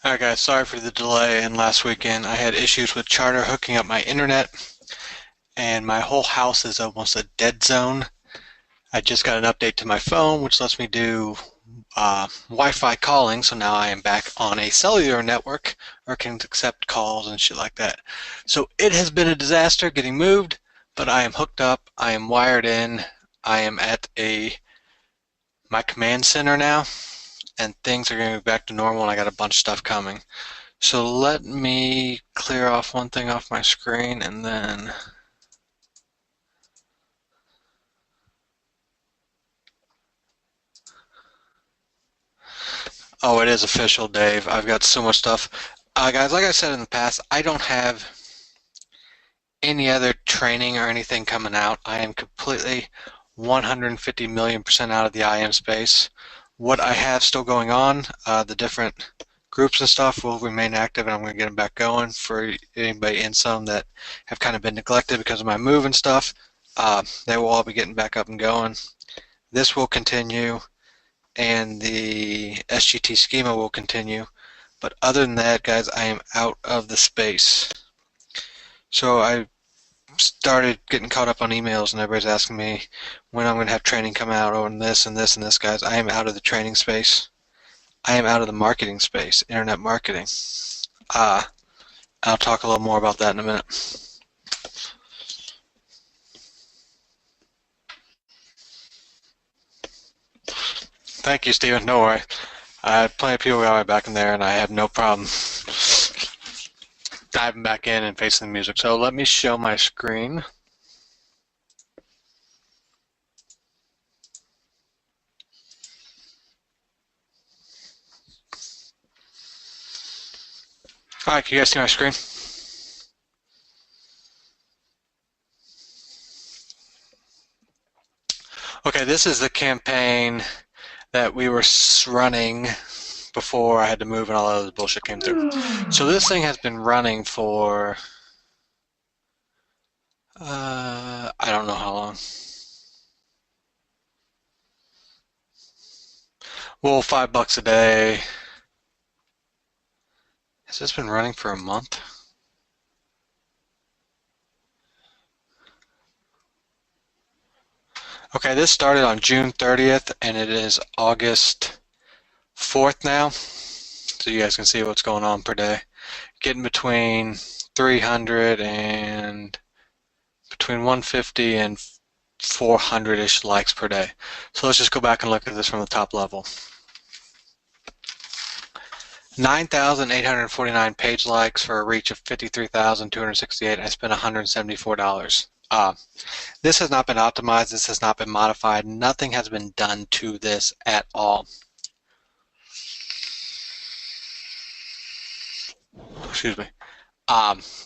Alright guys, sorry for the delay and last weekend I had issues with Charter hooking up my internet and my whole house is almost a dead zone. I just got an update to my phone which lets me do Wi-Fi calling, so now I am back on a cellular network or can accept calls and shit like that. So it has been a disaster getting moved, but I am hooked up, I am wired in, I am at my command center now, and things are going to be back to normal and I got a bunch of stuff coming. So let me clear off one thing off my screen and then oh, it is official, Dave. I've got so much stuff. Guys, like I said in the past, I don't have any other training or anything coming out. I am completely 150 million% out of the IM space. What I have still going on, the different groups and stuff will remain active and I'm going to get them back going for anybody in some that have kind of been neglected because of my move and stuff. They will all be getting back up and going. This will continue and the SGT schema will continue. But other than that, guys, I am out of the space. So I started getting caught up on emails and everybody's asking me when I'm going to have training come out on this and this and this, guys. I am out of the training space. I am out of the marketing space, internet marketing. I'll talk a little more about that in a minute. Thank you, Steven. No worry. I had plenty of people got my back in there and I have no problem diving back in and facing the music. So let me show my screen. Alright, can you guys see my screen? Okay, this is the campaign that we were running before I had to move and all of this bullshit came through. So this thing has been running for I don't know how long. Well, $5 a day. Has this been running for a month? Okay, this started on June 30th and it is August 4th now. So you guys can see what's going on per day. Getting between 300 and between 150 and 400-ish likes per day. So let's just go back and look at this from the top level. 9,849 page likes for a reach of 53,268. I spent $174. This has not been optimized. This has not been modified. Nothing has been done to this at all. Excuse me.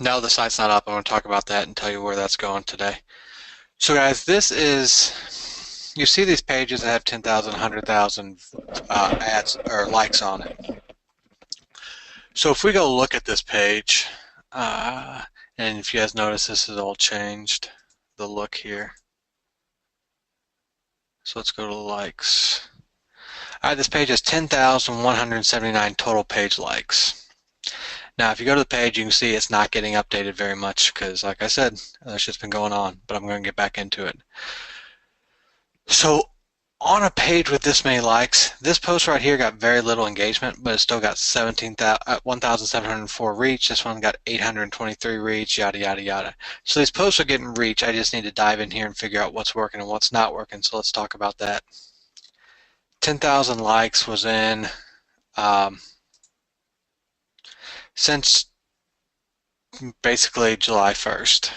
No, the site's not up. I'm going to talk about that and tell you where that's going today. So guys, this is, you see these pages that have 10,000, 100,000 ads or likes on it. So if we go look at this page, and if you guys notice, this is all changed, the look here. So let's go to likes. All right, this page has 10,179 total page likes. Now, if you go to the page, you can see it's not getting updated very much because, like I said, that shit's been going on, but I'm going to get back into it. So on a page with this many likes, this post right here got very little engagement, but it still got 1,704 reach. This one got 823 reach, yada, yada, yada. So these posts are getting reach. I just need to dive in here and figure out what's working and what's not working. So let's talk about that. 10,000 likes was in since basically July 1st.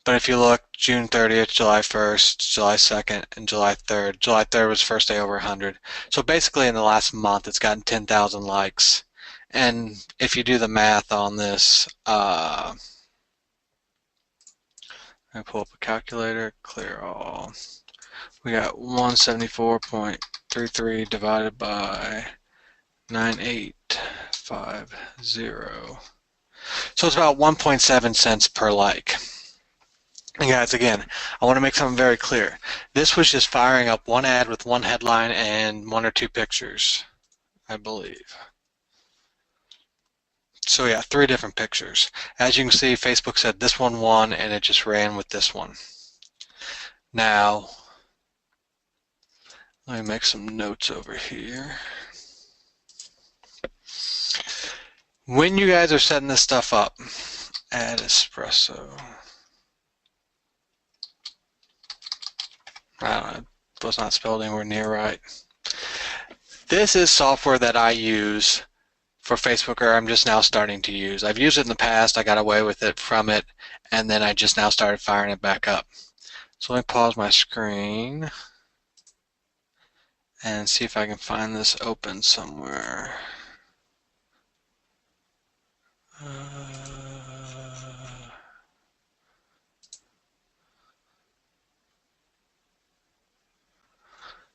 But if you look, June 30th, July 1st, July 2nd, and July 3rd. July 3rd was first day over 100. So basically in the last month, it's gotten 10,000 likes. And if you do the math on this, I pull up a calculator, clear all. We got 174.33 divided by 9850. So it's about 1.7 cents per like. And guys, again, I want to make something very clear. This was just firing up one ad with one headline and one or two pictures, I believe. So yeah, 3 different pictures. As you can see, Facebook said this one won, and it just ran with this one. Now, let me make some notes over here. When you guys are setting this stuff up, add espresso. I don't know, it was not spelled anywhere near right. This is software that I use for Facebook, or I'm just now starting to use. I've used it in the past, I got away with it from it, and then I just now started firing it back up. So let me pause my screen and see if I can find this open somewhere.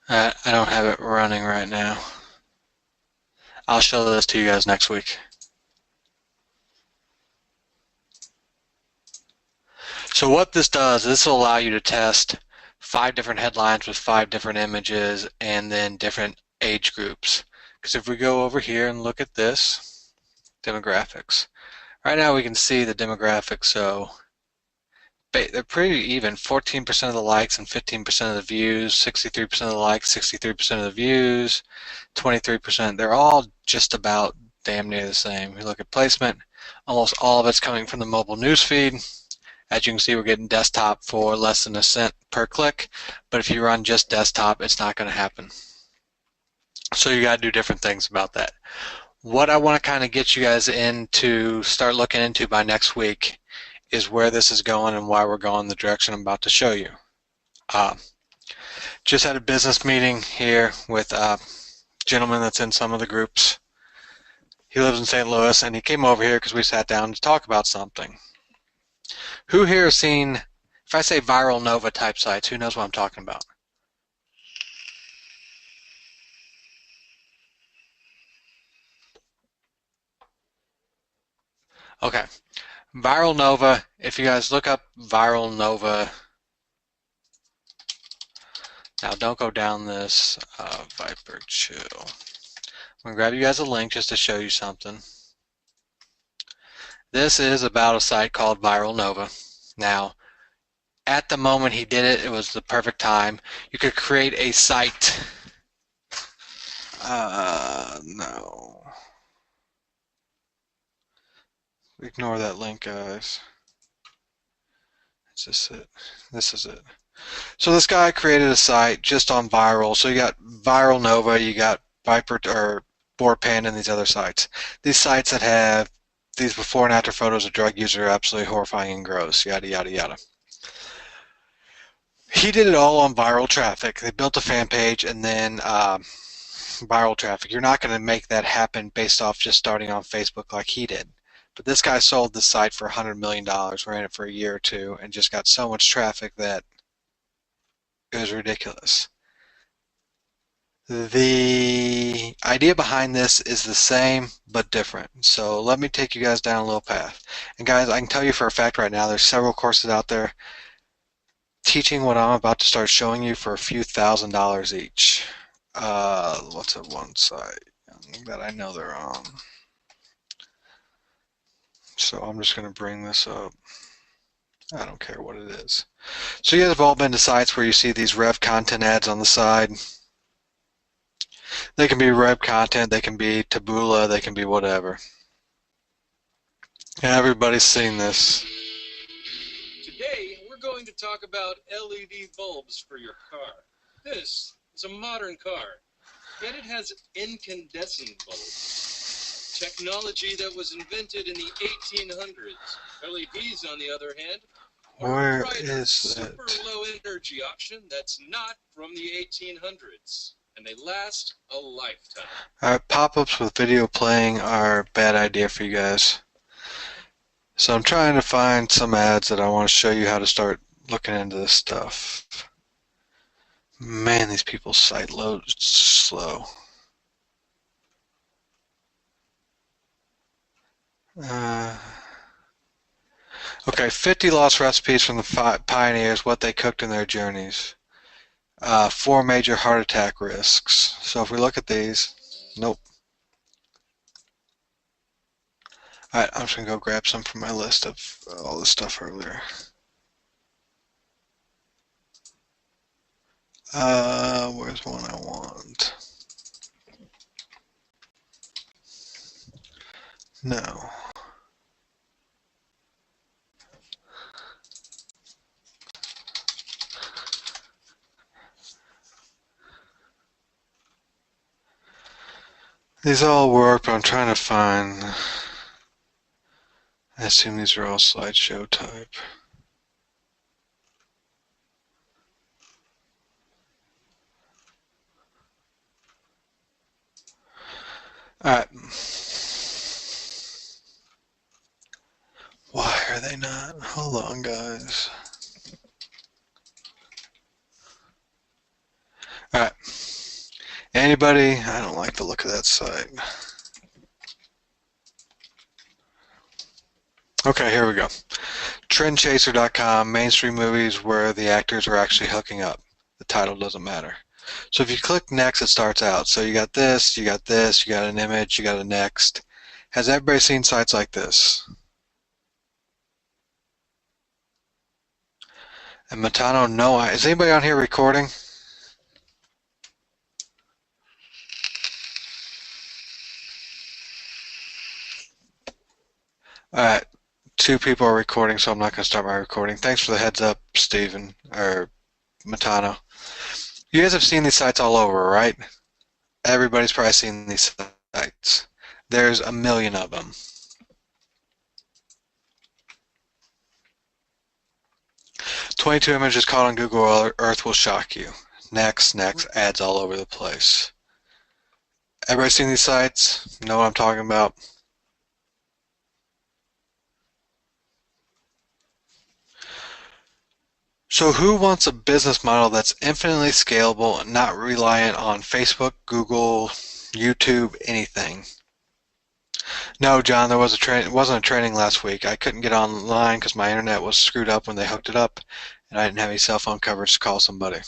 I don't have it running right now. I'll show this to you guys next week. So what this does, this will allow you to test 5 different headlines with 5 different images and then different age groups. Because if we go over here and look at this, demographics. Right now we can see the demographics, so they're pretty even. 14% of the likes and 15% of the views, 63% of the likes, 63% of the views, 23%. They're all just about damn near the same. If you look at placement, almost all of it's coming from the mobile newsfeed. As you can see, we're getting desktop for less than a cent per click, but if you run just desktop, it's not going to happen. So you got to do different things about that. What I want to kind of get you guys in to start looking into by next week is where this is going and why we're going the direction I'm about to show you. Just had a business meeting here with a gentleman that's in some of the groups. He lives in St. Louis, and he came over here because we sat down to talk about something. Who here has seen, if I say Viral Nova type sites, who knows what I'm talking about? Okay. Viral Nova, if you guys look up Viral Nova, now don't go down this Viper Chill. I'm going to grab you guys a link just to show you something. This is about a site called Viral Nova. Now, at the moment he did it, it was the perfect time. You could create a site. No. Ignore that link, guys. Is this it? This is it. So this guy created a site just on viral. So you got Viral Nova, you got Viper or Board Panda, and these other sites. These sites that have these before and after photos of drug users are absolutely horrifying and gross, yada, yada, yada. He did it all on viral traffic. They built a fan page and then viral traffic. You're not going to make that happen based off just starting on Facebook like he did. But this guy sold the site for $100 million, ran it for a year or two, and just got so much traffic that it was ridiculous. The idea behind this is the same but different. So let me take you guys down a little path. And guys, I can tell you for a fact right now, there's several courses out there teaching what I'm about to start showing you for a few $1,000s each. What's at one site that I know they're on? So I'm just going to bring this up. I don't care what it is. So you guys have all been to sites where you see these Rev content ads on the side. They can be Rev content, they can be Taboola, they can be whatever. And everybody's seen this. Today we're going to talk about LED bulbs for your car. This is a modern car, yet it has incandescent bulbs. Technology that was invented in the 1800s. LEDs, on the other hand, are a brighter, super low energy option that's not from the 1800s. And they last a lifetime. Alright, pop-ups with video playing are a bad idea for you guys. So I'm trying to find some ads that I want to show you how to start looking into this stuff. Man, these people's site loads slow. Okay, 50 lost recipes from the pioneers, what they cooked in their journeys. 4 major heart attack risks. So if we look at these, nope. Alright, I'm just going to go grab some from my list of all this stuff earlier. Where's one I want? No. These all work, but I'm trying to find... I assume these are all slideshow type. Alright. Why are they not? Hold on, guys. Alright. Anybody? I don't like the look of that site. Okay, here we go. Trendchaser.com, mainstream movies where the actors are actually hooking up. The title doesn't matter. So if you click next, it starts out. So you got this, you got this, you got an image, you got a next. Has everybody seen sites like this? And Matano, no. Is anybody on here recording? Alright, 2 people are recording, so I'm not going to start my recording. Thanks for the heads up, Steven, or Matano. You guys have seen these sites all over, right? Everybody's probably seen these sites. There's a million of them. "22 images caught on Google Earth will shock you." Next, ads all over the place. Everybody seen these sites? Know what I'm talking about? So who wants a business model that's infinitely scalable and not reliant on Facebook, Google, YouTube, anything? No, John, there was it wasn't a training last week. I couldn't get online because my internet was screwed up when they hooked it up, and I didn't have any cell phone coverage to call somebody.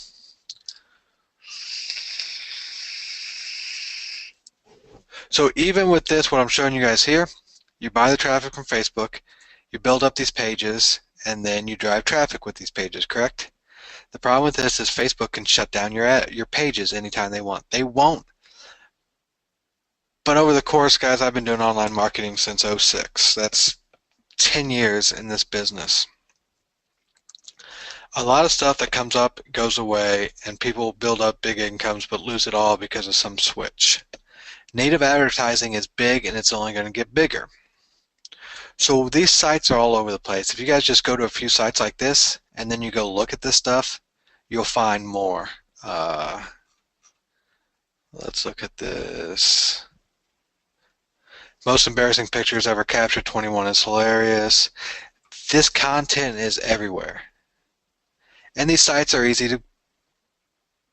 So even with this, what I'm showing you guys here, you buy the traffic from Facebook, you build up these pages, and then you drive traffic with these pages, correct? The problem with this is Facebook can shut down your pages anytime they want. They won't. But over the course, guys, I've been doing online marketing since '06. That's 10 years in this business. A lot of stuff that comes up goes away, and people build up big incomes but lose it all because of some switch. Native advertising is big, and it's only going to get bigger. So these sites are all over the place. If you guys just go to a few sites like this, and then you go look at this stuff, you'll find more. Let's look at this. Most embarrassing pictures ever captured, 21 is hilarious. This content is everywhere. And these sites are easy to...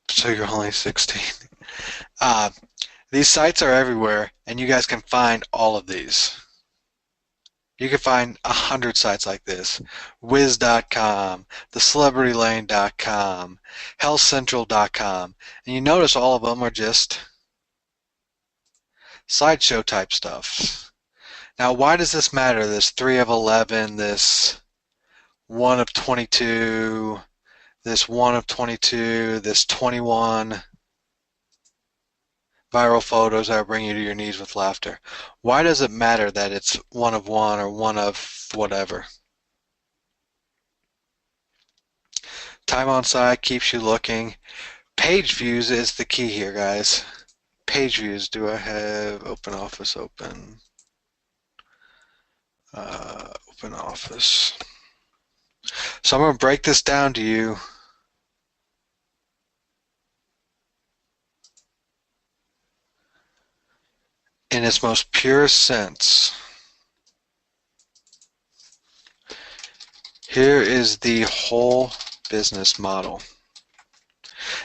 So you're only 16. These sites are everywhere, and you guys can find all of these. You can find 100 sites like this. Wiz.com, thecelebritylane.com, healthcentral.com. And you notice all of them are just slideshow type stuff. Now, why does this matter? This 3 of 11, this 1 of 22, this 1 of 22, this 21 viral photos that will bring you to your knees with laughter. Why does it matter that it's 1 of 1 or 1 of whatever? Time on site keeps you looking. Page views is the key here, guys. Page views. Do I have OpenOffice open? OpenOffice. So I'm going to break this down to you. In its most purest sense. Here is the whole business model.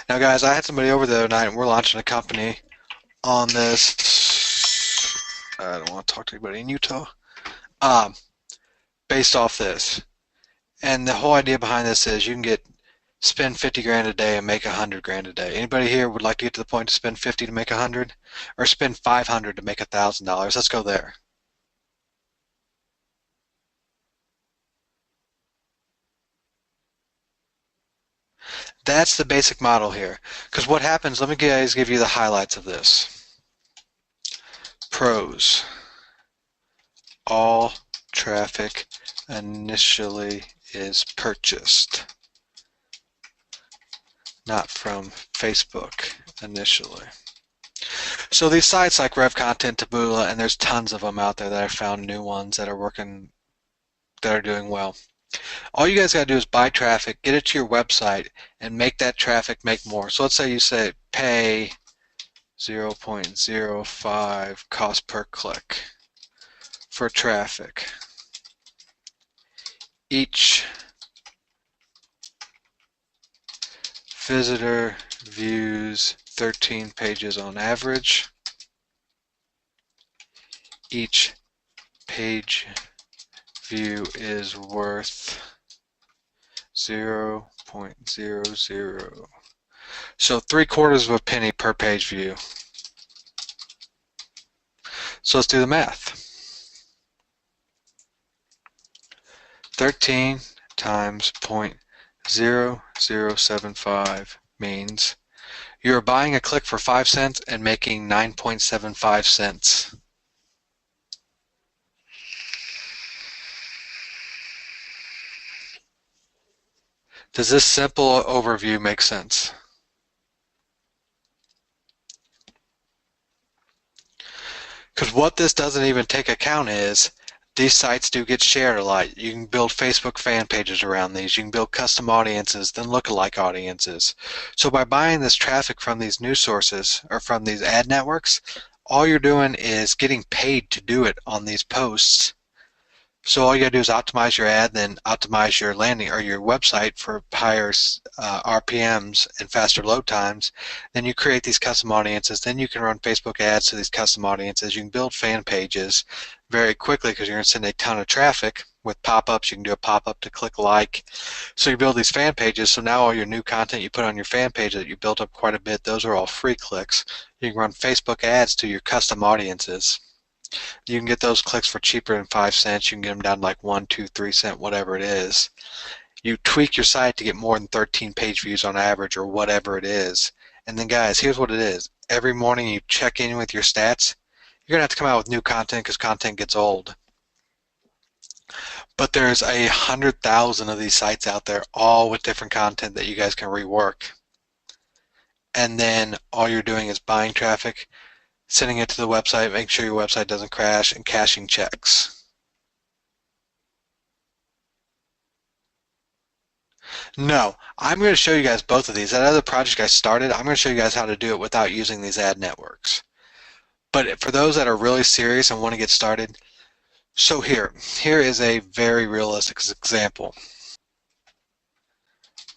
Now, guys, I had somebody over the other night, and we're launching a company on this. I don't want to talk to anybody in Utah. Based off this. And the whole idea behind this is you can spend 50 grand a day and make 100 grand a day. Anybody here would like to get to the point to spend 50 to make 100, or spend 500 to make $1,000? Let's go there. That's the basic model here. Because what happens, let me guys give you the highlights of this. Pros. All traffic initially is purchased, not from Facebook initially. So these sites like RevContent, Taboola, and there's tons of them out there that I found new ones that are working, that are doing well. All you guys got to do is buy traffic, get it to your website, and make that traffic make more. So let's say you say pay 0.05 cost per click for traffic. Each visitor views 13 pages on average. Each page view is worth 0.00. So 3/4 of a penny per page view. So let's do the math. 13 times 0.0075 means you're buying a click for 5 cents and making 9.75 cents. Does this simple overview make sense? Because what this doesn't even take account is these sites do get shared a lot. You can build Facebook fan pages around these. You can build custom audiences, then lookalike audiences. So by buying this traffic from these news sources or from these ad networks, all you're doing is getting paid to do it on these posts. So all you gotta do is optimize your ad, then optimize your landing or your website for higher RPMs and faster load times. Then you create these custom audiences. Then you can run Facebook ads to these custom audiences. You can build fan pages very quickly because you're gonna send a ton of traffic. With pop-ups, you can do a pop-up to click like. So you build these fan pages. So now all your new content you put on your fan page that you built up quite a bit, those are all free clicks. You can run Facebook ads to your custom audiences. You can get those clicks for cheaper than 5 cents. You can get them down to like 1, 2, 3 cents, whatever it is. You tweak your site to get more than 13 page views on average or whatever it is. And then guys, here's what it is. Every morning you check in with your stats. You're gonna have to come out with new content because content gets old. But there's 100,000 of these sites out there, all with different content that you guys can rework. And then all you're doing is buying traffic, sending it to the website, making sure your website doesn't crash, and cashing checks. No, I'm going to show you guys both of these. That other project I started, I'm going to show you guys how to do it without using these ad networks. But for those that are really serious and want to get started, so here is a very realistic example.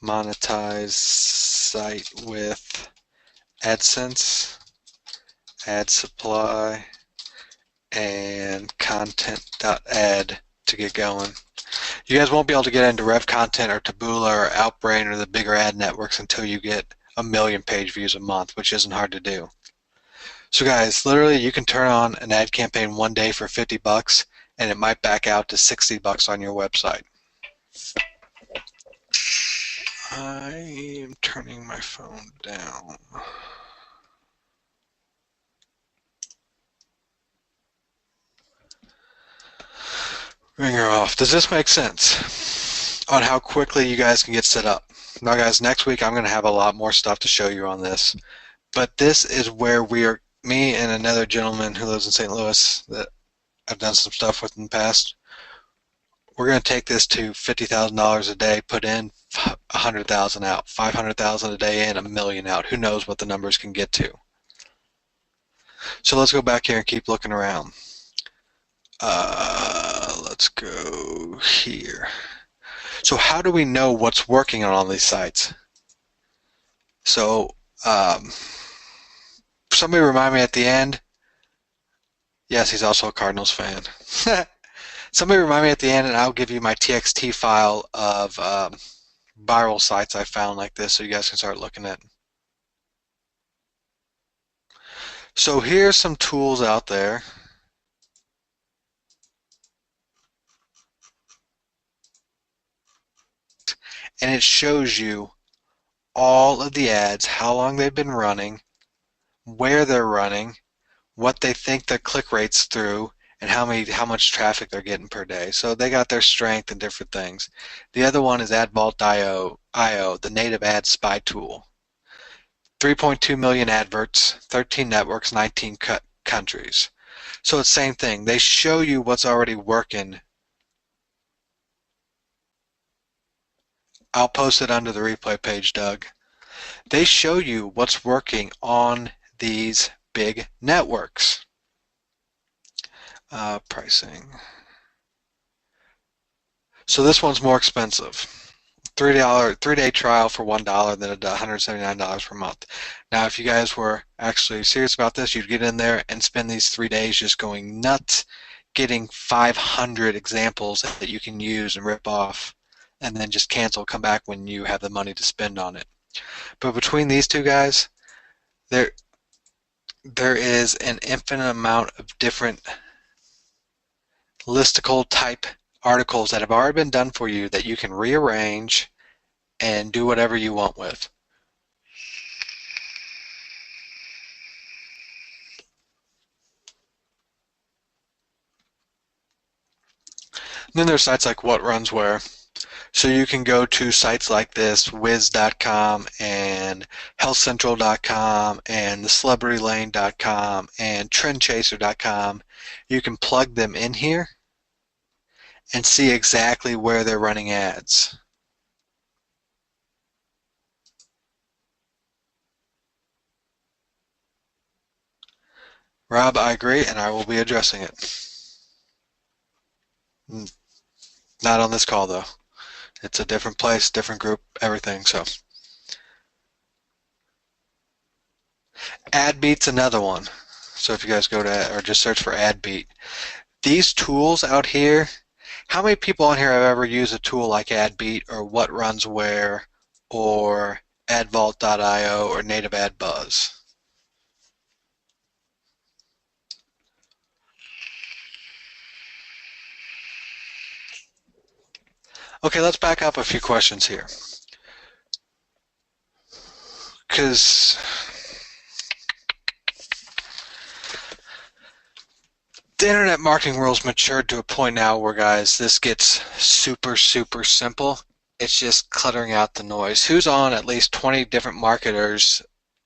Monetize site with AdSense, ad supply, and content.ad to get going. You guys won't be able to get into RevContent or Taboola or Outbrain or the bigger ad networks until you get 1 million page views a month, which isn't hard to do. So guys, literally you can turn on an ad campaign one day for 50 bucks and it might back out to 60 bucks on your website. I am turning my phone down. Ringer off. Does this make sense on how quickly you guys can get set up? Now guys, next week I'm going to have a lot more stuff to show you on this. But this is where me and another gentleman who lives in St. Louis that I've done some stuff with in the past, we're going to take this to $50,000 a day, put in 100,000 out, 500,000 a day in, 1 million out. Who knows what the numbers can get to? So let's go back here and keep looking around. Let's go here. So how do we know what's working on all these sites? So somebody remind me at the end. Yes, he's also a Cardinals fan. Somebody remind me at the end and I'll give you my TXT file of viral sites I found like this so you guys can start looking at. So here's some tools out there. And it shows you all of the ads, how long they've been running, where they're running, what they think their click rates through, and how much traffic they're getting per day. So they got their strength and different things. The other one is AdVault.io, the native ad spy tool. 3.2 million adverts, 13 networks, 19 countries. So it's the same thing. They show you what's already working. I'll post it under the replay page, Doug. They show you what's working on these big networks. Pricing. So this one's more expensive. $3-day trial for $1, then $179 per month. Now, if you guys were actually serious about this, you'd get in there and spend these 3 days just going nuts, getting 500 examples that you can use and rip off, and then just cancel, come back when you have the money to spend on it. But between these two guys, there is an infinite amount of different listicle type articles that have already been done for you that you can rearrange and do whatever you want with. And then there's sites like What Runs Where. So you can go to sites like this, Wiz.com and HealthCentral.com and TheCelebrityLane.com and TrendChaser.com. You can plug them in here and see exactly where they're running ads. Rob, I agree, and I will be addressing it. Not on this call, though. It's a different place, different group, everything, so. AdBeat's another one. So if you guys go to, or just search for AdBeat. These tools out here, how many people on here have ever used a tool like AdBeat or What Runs Where or AdVault.io or Native Ad Buzz? Okay, let's back up a few questions here. Because the internet marketing world's matured to a point now where, guys, this gets super, super simple. It's just cluttering out the noise. Who's on at least 20 different marketers'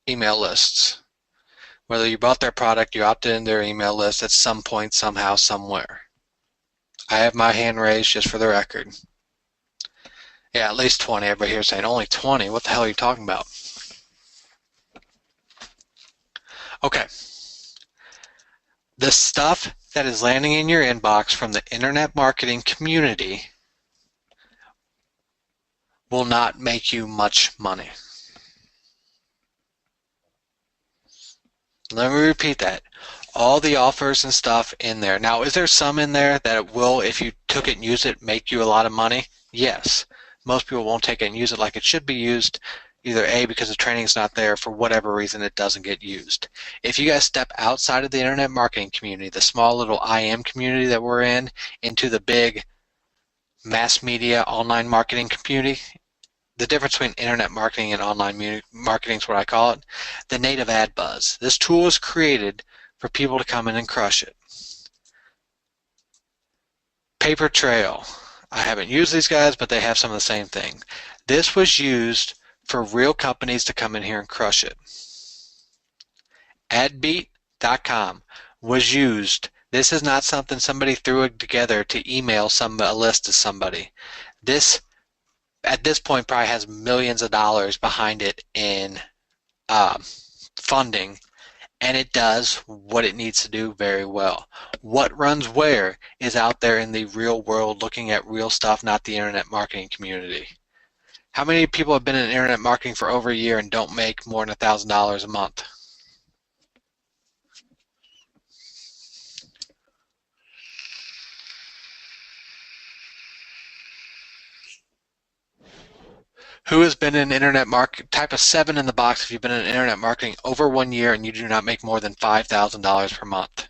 email lists? Whether you bought their product, you opted in their email list at some point, somehow, somewhere. I have my hand raised just for the record. Yeah, at least 20. Everybody here saying, only 20? What the hell are you talking about? Okay. The stuff that is landing in your inbox from the internet marketing community will not make you much money. Let me repeat that. All the offers and stuff in there. Now, is there some in there that it will, if you took it and used it, make you a lot of money? Yes. Most people won't take it and use it like it should be used. Either A, because the training is not there, for whatever reason it doesn't get used. If you guys step outside of the internet marketing community, the small little IM community that we're in, into the big mass media online marketing community, the difference between internet marketing and online marketing is what I call it, the native ad buzz. This tool is created for people to come in and crush it. Paper Trail. I haven't used these guys, but they have some of the same thing. This was used for real companies to come in here and crush it. AdBeat.com was used. This is not something somebody threw it together to email a list to somebody. This, at this point, probably has millions of dollars behind it in funding, and it does what it needs to do very well. What Runs Where is out there in the real world looking at real stuff, not the internet marketing community. How many people have been in internet marketing for over a year and don't make more than $1,000 a month? Who has been in internet marketing? Type a 7 in the box if you've been in internet marketing over 1 year and you do not make more than $5,000 per month.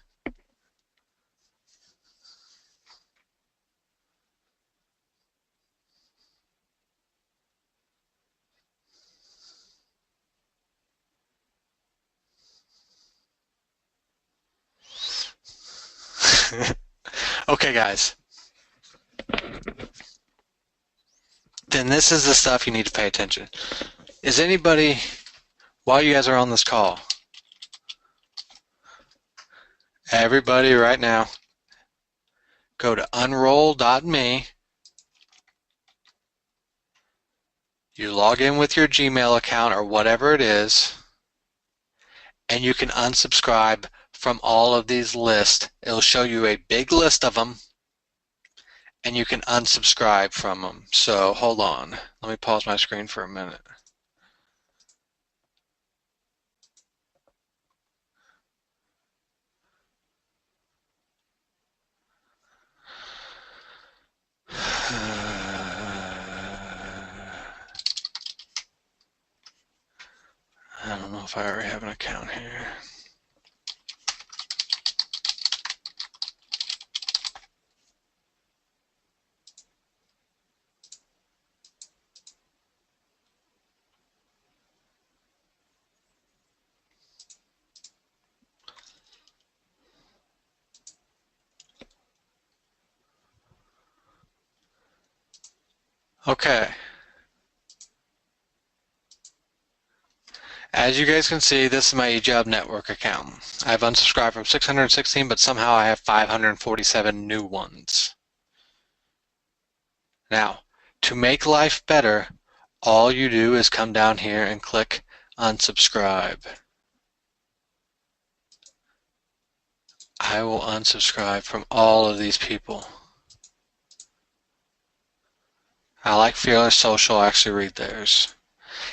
Okay, guys. Then this is the stuff you need to pay attention. Is anybody, while you guys are on this call, everybody right now, go to unroll.me. You log in with your Gmail account or whatever it is, and you can unsubscribe from all of these lists. It'll show you a big list of them, and you can unsubscribe from them. So hold on. Let me pause my screen for a minute. I don't know if I already have an account here. Okay. As you guys can see, this is my eJob Network account. I've unsubscribed from 616, but somehow I have 547 new ones. Now, to make life better, all you do is come down here and click unsubscribe. I will unsubscribe from all of these people. I like Fearless Social, I actually read theirs.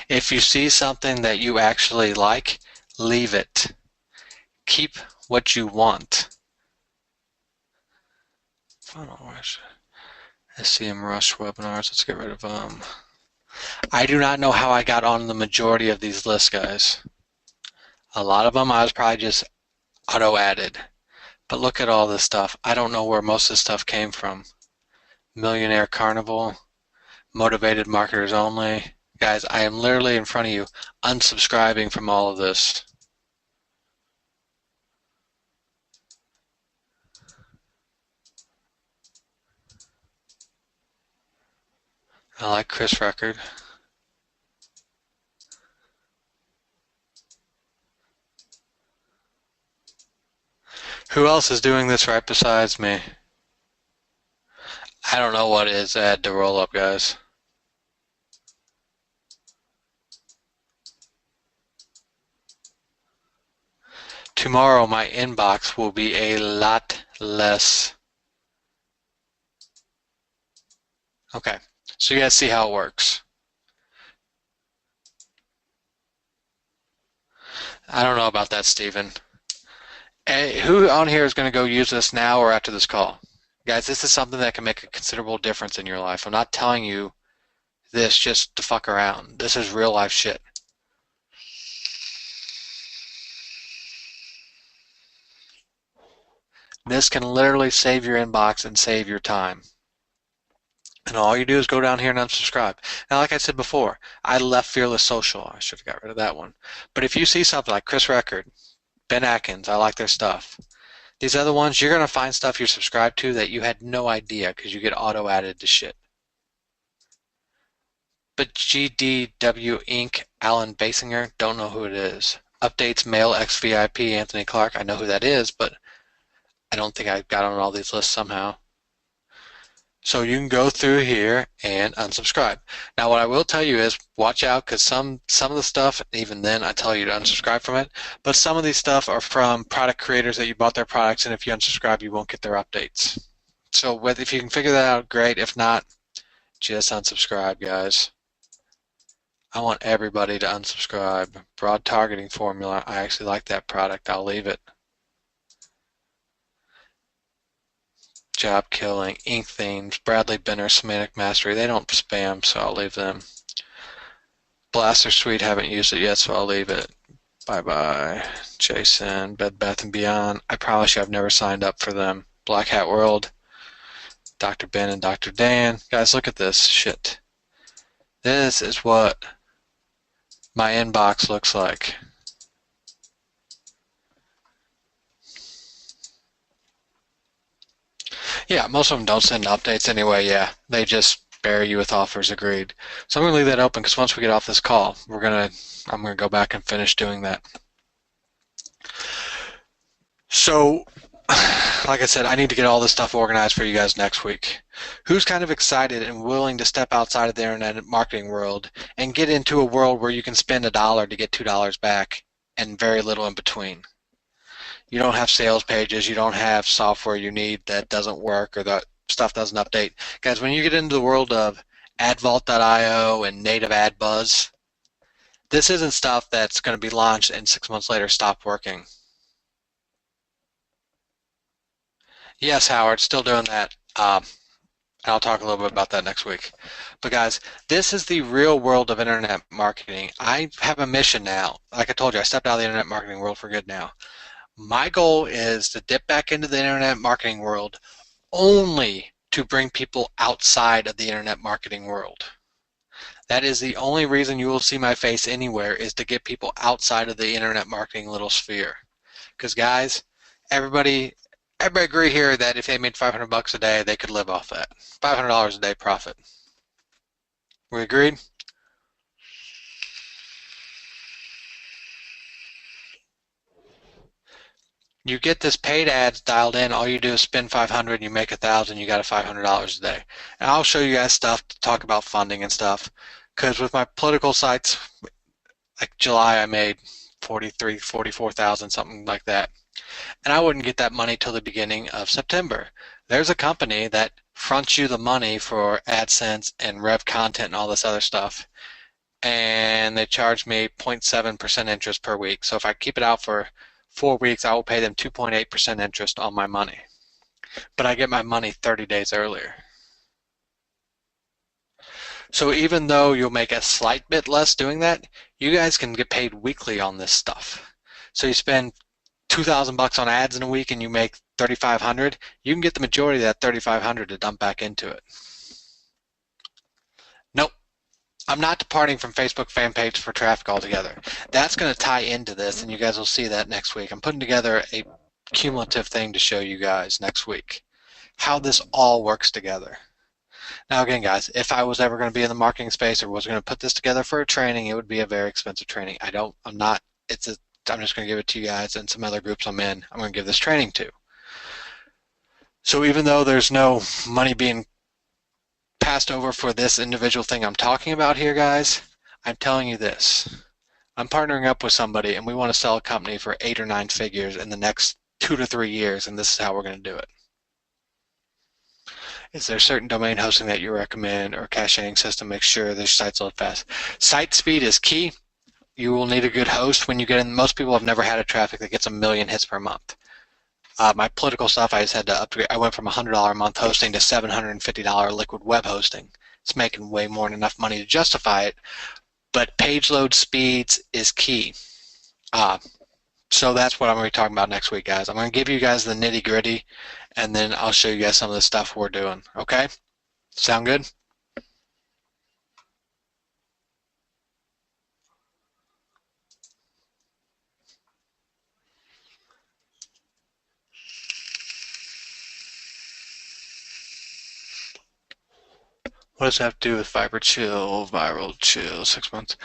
If you see something that you actually like, leave it. Keep what you want. SCM Rush webinars, let's get rid of them. I do not know how I got on the majority of these lists, guys. A lot of them I was probably just auto-added. But look at all this stuff. I don't know where most of this stuff came from. Millionaire Carnival, Motivated Marketers Only. Guys, I am literally in front of you unsubscribing from all of this. I like Chris Record. Who else is doing this right besides me? I don't know what is ad to roll up, guys. Tomorrow my inbox will be a lot less. Okay, so you guys see how it works. I don't know about that, Steven. Hey, who on here is going to go use this now or after this call? Guys, this is something that can make a considerable difference in your life. I'm not telling you this just to fuck around. This is real life shit. This can literally save your inbox and save your time. And all you do is go down here and unsubscribe. Now, like I said before, I left Fearless Social. I should have got rid of that one. But if you see something like Chris Record, Ben Atkins, I like their stuff. These other ones, you're going to find stuff you're subscribed to that you had no idea because you get auto-added to shit. But GDW Inc., Alan Basinger, don't know who it is. Updates Mail XVIP, Anthony Clark, I know who that is, but I don't think I got on all these lists somehow. So you can go through here and unsubscribe. Now what I will tell you is watch out because some of the stuff, even then I tell you to unsubscribe from it, but some of these stuff are from product creators that you bought their products, and if you unsubscribe you won't get their updates. So if you can figure that out, great. If not, just unsubscribe, guys. I want everybody to unsubscribe. Broad targeting formula, I actually like that product. I'll leave it. Job Killing, Ink Themes, Bradley Benner, Semantic Mastery. They don't spam, so I'll leave them. Blaster Suite, haven't used it yet, so I'll leave it. Bye-bye. Jason, Bed Bath & Beyond. I promise you I've never signed up for them. Black Hat World, Dr. Ben and Dr. Dan. Guys, look at this shit. This is what my inbox looks like. Yeah, most of them don't send updates anyway. Yeah, they just bury you with offers agreed. So I'm gonna leave that open because once we get off this call, I'm gonna go back and finish doing that. So, like I said, I need to get all this stuff organized for you guys next week. Who's kind of excited and willing to step outside of the internet marketing world and get into a world where you can spend $1 to get $2 back and very little in between? You don't have sales pages, you don't have software you need that doesn't work or that stuff doesn't update. Guys, when you get into the world of AdVault.io and native ad buzz, this isn't stuff that's going to be launched and 6 months later stop working. Yes, Howard, still doing that. I'll talk a little bit about that next week. But guys, this is the real world of internet marketing. I have a mission now. Like I told you, I stepped out of the internet marketing world for good now. My goal is to dip back into the internet marketing world only to bring people outside of the internet marketing world. That is the only reason you will see my face anywhere, is to get people outside of the internet marketing little sphere. Because guys, everybody agree here that if they made $500 a day, they could live off that. $500 a day profit. We agreed? You get this paid ads dialed in, all you do is spend $500, you make $1,000, you got $500 a day. And I'll show you guys stuff to talk about funding and stuff. Because with my political sites, like July, I made 43, 44,000, something like that. And I wouldn't get that money till the beginning of September. There's a company that fronts you the money for AdSense and Rev Content and all this other stuff, and they charge me 0.7% interest per week. So if I keep it out for 4 weeks, I will pay them 2.8% interest on my money. But I get my money 30 days earlier. So even though you'll make a slight bit less doing that, you guys can get paid weekly on this stuff. So you spend $2,000 on ads in a week and you make $3,500, you can get the majority of that $3,500 to dump back into it. Nope, I'm not departing from Facebook fan page for traffic altogether. That's going to tie into this, and you guys will see that next week. I'm putting together a cumulative thing to show you guys next week, how this all works together. Now again, guys, if I was ever going to be in the marketing space or was going to put this together for a training, it would be a very expensive training. I'm just going to give it to you guys and some other groups I'm in. I'm going to give this training to. So even though there's no money being passed over for this individual thing I'm talking about here, guys, I'm telling you this. I'm partnering up with somebody and we want to sell a company for 8 or 9 figures in the next 2 to 3 years, and this is how we're going to do it. Is there certain domain hosting that you recommend or caching system? Make sure this site's load fast. Site speed is key. You will need a good host when you get in. Most people have never had a traffic that gets 1 million hits per month. My political stuff, I just had to upgrade. I went from $100 a month hosting to $750 liquid web hosting. It's making way more than enough money to justify it, but page load speeds is key. So that's what I'm going to be talking about next week, guys. I'm going to give you guys the nitty gritty, and then I'll show you guys some of the stuff we're doing. Okay? Sound good? What does that have to do with Viral Chill, 6 months?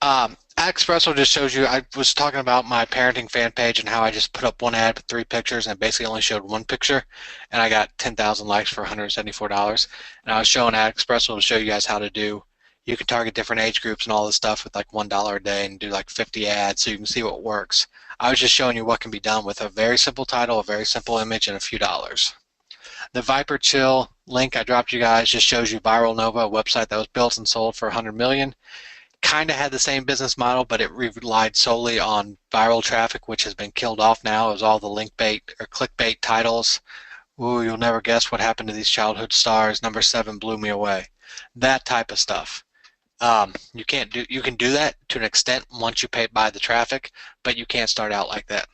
AdExpresso just shows you, I was talking about my parenting fan page and how I just put up one ad with 3 pictures and it basically only showed 1 picture, and I got 10,000 likes for $174. And I was showing AdExpresso to show you guys how to do, you can target different age groups and all this stuff with like $1 a day and do like 50 ads so you can see what works. I was just showing you what can be done with a very simple title, a very simple image, and a few dollars. The Viper Chill link I dropped you guys just shows you Viral Nova, a website that was built and sold for $100 million. Kind of had the same business model, but it relied solely on viral traffic, which has been killed off now. It was all the link bait or clickbait titles. Ooh, you'll never guess what happened to these childhood stars. Number 7 blew me away. That type of stuff. You can do that to an extent once you buy the traffic, but you can't start out like that.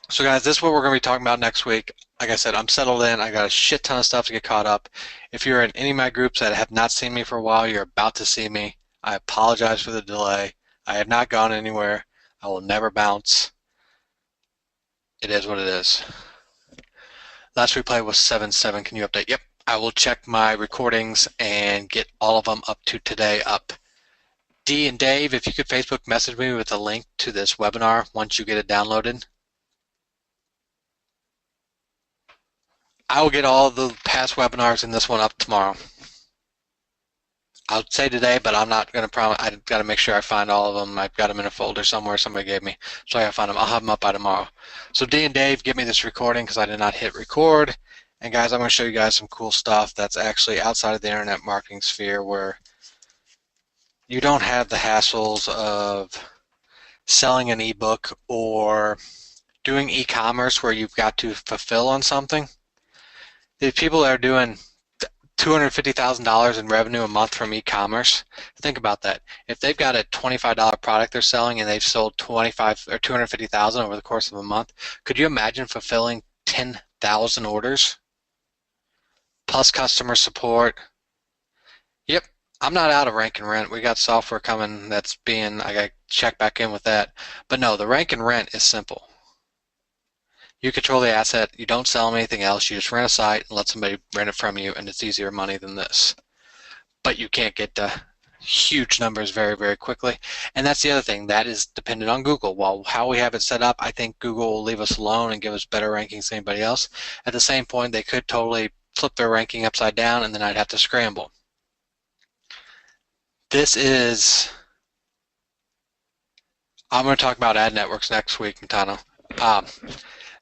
So guys, this is what we're going to be talking about next week. Like I said, I'm settled in. I got a shit ton of stuff to get caught up. If you're in any of my groups that have not seen me for a while, you're about to see me. I apologize for the delay. I have not gone anywhere. I will never bounce. It is what it is. Last replay was 7-7. Can you update? Yep. I will check my recordings and get all of them up to today up. D and Dave, if you could Facebook message me with a link to this webinar once you get it downloaded. I will get all the past webinars in this one up tomorrow. I'll say today, but I'm not going to promise. I've got to make sure I find all of them. I've got them in a folder somewhere somebody gave me, so I got to find them. I'll have them up by tomorrow. So D and Dave, give me this recording because I did not hit record. And guys, I'm going to show you guys some cool stuff that's actually outside of the internet marketing sphere where you don't have the hassles of selling an ebook or doing e-commerce where you've got to fulfill on something. The people that are doing $250,000 in revenue a month from e-commerce, think about that. If they've got a $25 product they're selling and they've sold 25 or 250,000 over the course of a month, could you imagine fulfilling 10,000 orders plus customer support? Yep, I'm not out of Rank and Rent. We got software coming that's being, I got to check back in with that. But no, the Rank and Rent is simple. You control the asset, you don't sell them anything else, you just rent a site and let somebody rent it from you, and it's easier money than this. But you can't get to huge numbers very, very quickly. And that's the other thing, that is dependent on Google. While how we have it set up, I think Google will leave us alone and give us better rankings than anybody else. At the same point, they could totally flip their ranking upside down and then I'd have to scramble. This is, I'm going to talk about ad networks next week, Matano.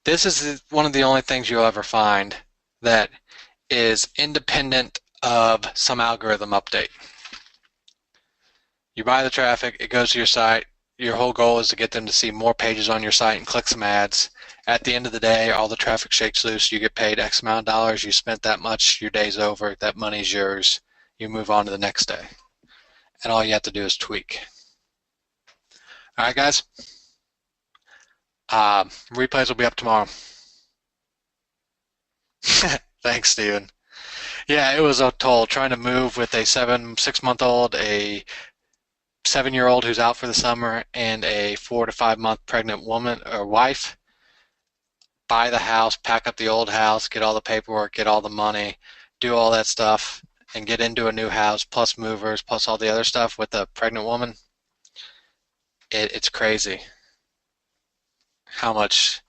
This is one of the only things you'll ever find that is independent of some algorithm update. You buy the traffic, it goes to your site, your whole goal is to get them to see more pages on your site and click some ads. At the end of the day, all the traffic shakes loose, you get paid X amount of dollars, you spent that much, your day's over, that money's yours, you move on to the next day. And all you have to do is tweak. All right, guys? Replays will be up tomorrow. Thanks, Steven. Yeah, it was a toll trying to move with a 6-month-old, a 7-year-old who's out for the summer, and a 4 to 5 month pregnant woman or wife. Buy the house, pack up the old house, get all the paperwork, get all the money, do all that stuff, and get into a new house, plus movers, plus all the other stuff with a pregnant woman. It's crazy how much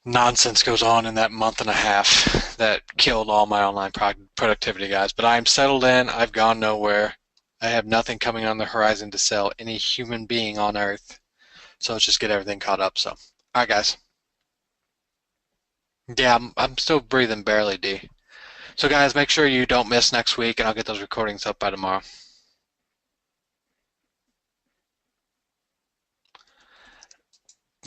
nonsense goes on in that month and a half that killed all my online productivity, guys. But I'm settled in. I've gone nowhere. I have nothing coming on the horizon to sell any human being on earth. So let's just get everything caught up. So, all right, guys. Yeah, I'm still breathing barely, D. So, guys, make sure you don't miss next week, and I'll get those recordings up by tomorrow.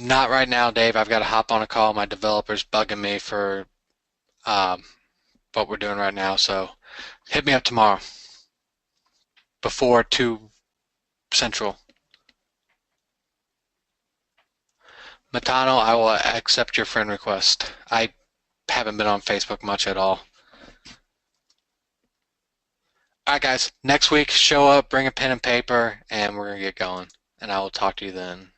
Not right now, Dave. I've got to hop on a call. My developer's bugging me for what we're doing right now. So hit me up tomorrow before 2 Central. Matano, I will accept your friend request. I haven't been on Facebook much at all. All right, guys. Next week, show up, bring a pen and paper, and we're going to get going. And I will talk to you then.